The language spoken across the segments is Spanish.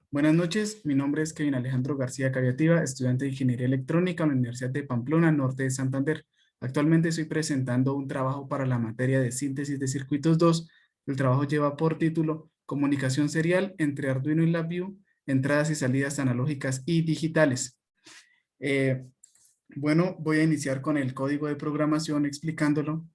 Buenas noches, mi nombre es Kevin Alejandro García Caviativa, estudiante de Ingeniería Electrónica en la Universidad de Pamplona, Norte de Santander. Actualmente estoy presentando un trabajo para la materia de síntesis de circuitos 2. El trabajo lleva por título Comunicación serial entre Arduino y LabVIEW, entradas y salidas analógicas y digitales. Eh, bueno, voy a iniciar con el código de programación explicándolo,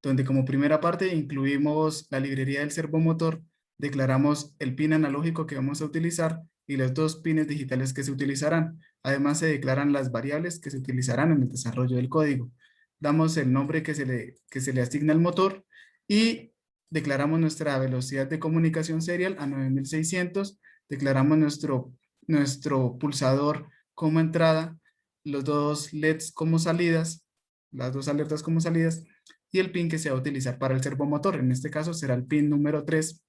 donde como primera parte incluimos la librería del servomotor, declaramos el pin analógico que vamos a utilizar y los dos pines digitales que se utilizarán. Además, se declaran las variables que se utilizarán en el desarrollo del código. Damos el nombre que se le asigna al motor y declaramos nuestra velocidad de comunicación serial a 9600. Declaramos nuestro pulsador como entrada, los dos LEDs como salidas, las dos alertas como salidas, y el pin que se va a utilizar para el servomotor. En este caso será el pin número 3.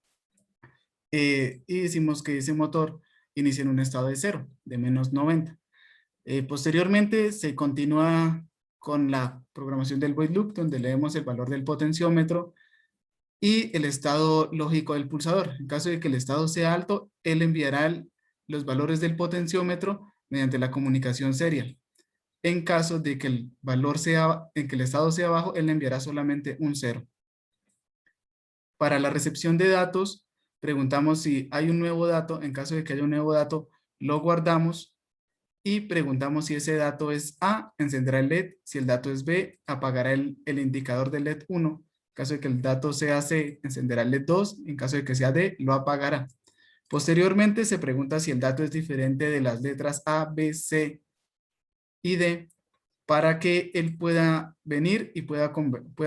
Y decimos que ese motor inicia en un estado de 0, de -90. Posteriormente se continúa con la programación del void loop, donde leemos el valor del potenciómetro y el estado lógico del pulsador. En caso de que el estado sea alto, él enviará los valores del potenciómetro mediante la comunicación serial. En caso de que el estado sea bajo, él enviará solamente un 0. Para la recepción de datos, preguntamos si hay un nuevo dato. En caso de que haya un nuevo dato, lo guardamos y preguntamos si ese dato es A, encenderá el LED. Si el dato es B, apagará el indicador del LED 1. En caso de que el dato sea C, encenderá el LED 2. En caso de que sea D, lo apagará. Posteriormente se pregunta si el dato es diferente de las letras A, B, C y D, para que él pueda venir y pueda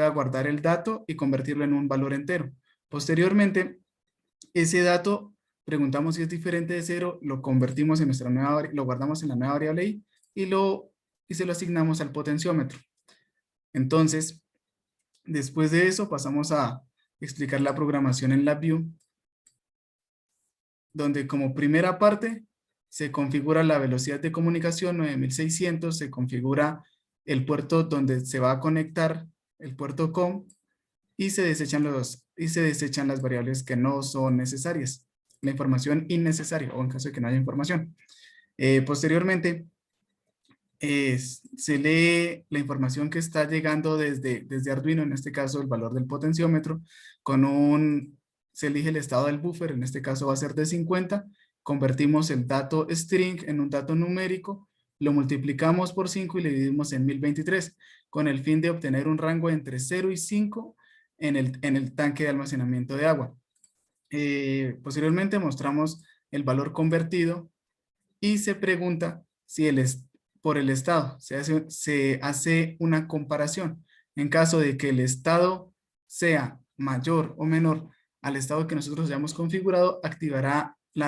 guardar el dato y convertirlo en un valor entero. Posteriormente, ese dato, preguntamos si es diferente de 0, lo convertimos en lo guardamos en la nueva variable i y se lo asignamos al potenciómetro. Entonces, después de eso pasamos a explicar la programación en LabVIEW, donde como primera parte se configura la velocidad de comunicación 9600, se configura el puerto donde se va a conectar, el puerto COM, y se desechan las variables que no son necesarias, la información innecesaria o en caso de que no haya información. Posteriormente, se lee la información que está llegando desde Arduino, en este caso el valor del potenciómetro, se elige el estado del buffer, en este caso va a ser de 50, convertimos el dato string en un dato numérico, lo multiplicamos por 5 y le dividimos en 1023, con el fin de obtener un rango entre 0 y 5 en el tanque de almacenamiento de agua. Posteriormente mostramos el valor convertido y se pregunta si por el estado. Se hace una comparación. En caso de que el estado sea mayor o menor al estado que nosotros hayamos configurado, activará una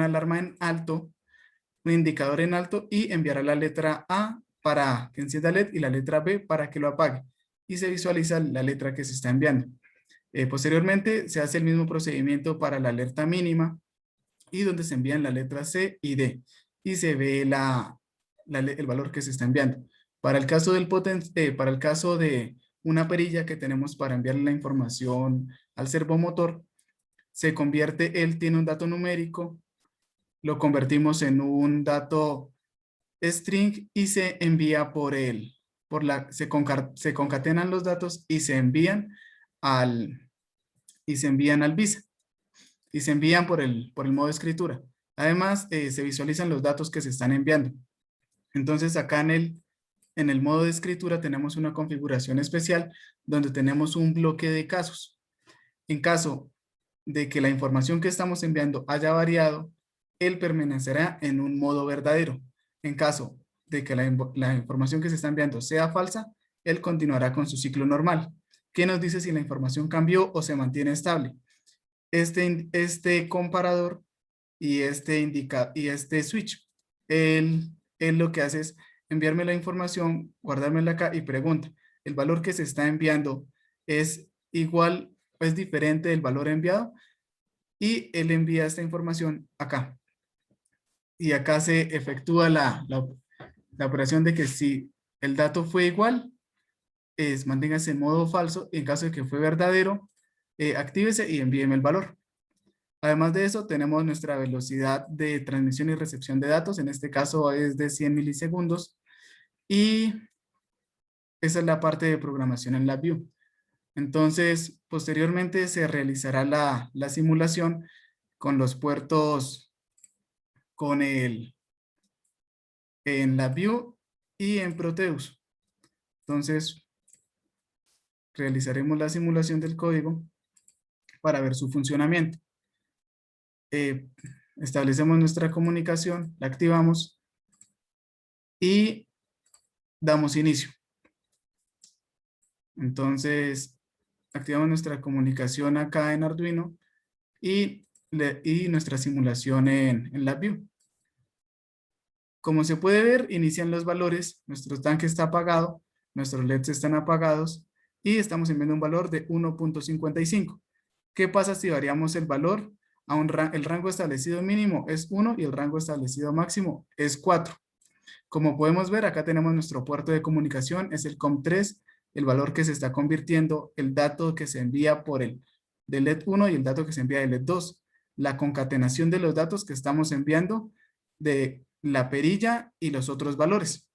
alarma en alto, un indicador en alto y enviará la letra A para que encienda LED y la letra B para que lo apague. Y se visualiza la letra que se está enviando. Posteriormente se hace el mismo procedimiento para la alerta mínima y donde se envían la letra C y D y se ve el valor que se está enviando. Para el caso de una perilla que tenemos para enviarle la información al servomotor, él tiene un dato numérico, lo convertimos en un dato string y se envía se concatenan los datos y se envían al BISA y se envían por el modo de escritura. Además, se visualizan los datos que se están enviando. Entonces, acá en el modo de escritura tenemos una configuración especial donde tenemos un bloque de casos. En caso de que la información que estamos enviando haya variado, él permanecerá en un modo verdadero. En caso de que la información que se está enviando sea falsa, él continuará con su ciclo normal. ¿Qué nos dice si la información cambió o se mantiene estable? Este comparador y este switch, él lo que hace es enviarme la información, guardármela acá y pregunta, ¿el valor que se está enviando es igual o es diferente del valor enviado? Y él envía esta información acá. Y acá se efectúa la operación de que si el dato fue igual, manténgase en modo falso. En caso de que fue verdadero, actívese y envíeme el valor. Además de eso, tenemos nuestra velocidad de transmisión y recepción de datos. En este caso es de 100 milisegundos. Y esa es la parte de programación en LabVIEW. Entonces, posteriormente se realizará la simulación con los puertos en LabVIEW y en Proteus. Entonces, realizaremos la simulación del código para ver su funcionamiento. Establecemos nuestra comunicación, la activamos y damos inicio. Entonces, activamos nuestra comunicación acá en Arduino y nuestra simulación en LabVIEW. Como se puede ver, inician los valores, nuestro tanque está apagado, nuestros LEDs están apagados y estamos enviando un valor de 1.55. ¿Qué pasa si variamos el valor? El rango establecido mínimo es 1 y el rango establecido máximo es 4. Como podemos ver, acá tenemos nuestro puerto de comunicación, es el COM3, el valor que se está convirtiendo, el dato que se envía por el del LED 1 y el dato que se envía del LED 2. La concatenación de los datos que estamos enviando de la perilla y los otros valores.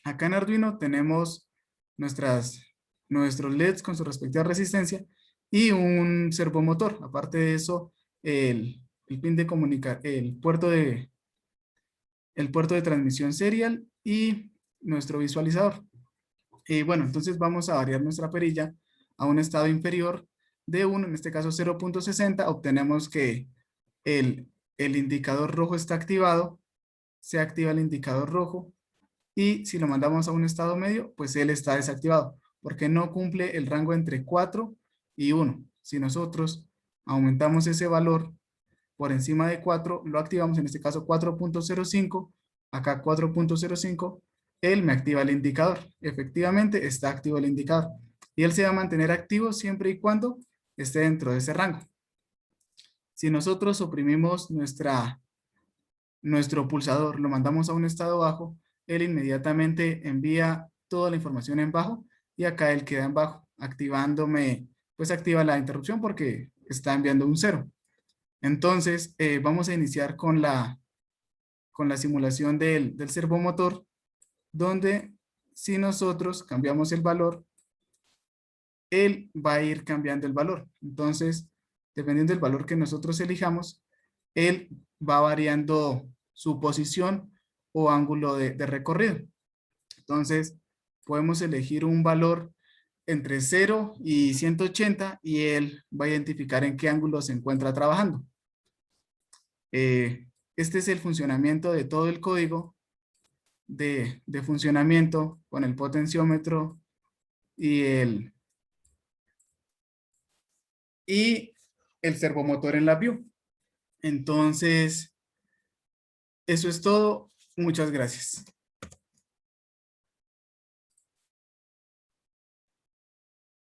Acá en Arduino tenemos nuestros LEDs con su respectiva resistencia y un servomotor. Aparte de eso, el pin de el puerto de transmisión serial y nuestro visualizador. Y bueno, entonces vamos a variar nuestra perilla a un estado inferior de 1, en este caso 0.60. Obtenemos que el indicador rojo está activado, se activa el indicador rojo, y si lo mandamos a un estado medio, pues él está desactivado, porque no cumple el rango entre 4 y 1. Si nosotros aumentamos ese valor por encima de 4, lo activamos, en este caso 4.05, acá 4.05, él me activa el indicador. Efectivamente está activo el indicador. Y él se va a mantener activo siempre y cuando esté dentro de ese rango. Si nosotros oprimimos nuestro pulsador, lo mandamos a un estado bajo, él inmediatamente envía toda la información en bajo y acá él queda en bajo, activándome, pues activa la interrupción porque está enviando un 0. Entonces, vamos a iniciar con la simulación del servomotor, donde si nosotros cambiamos el valor, él va a ir cambiando el valor. Entonces, dependiendo del valor que nosotros elijamos, él va variando su posición o ángulo de recorrido. Entonces, podemos elegir un valor entre 0 y 180 y él va a identificar en qué ángulo se encuentra trabajando. Este es el funcionamiento de todo el código de funcionamiento con el potenciómetro y el servomotor en LabVIEW. Entonces, eso es todo. Muchas gracias.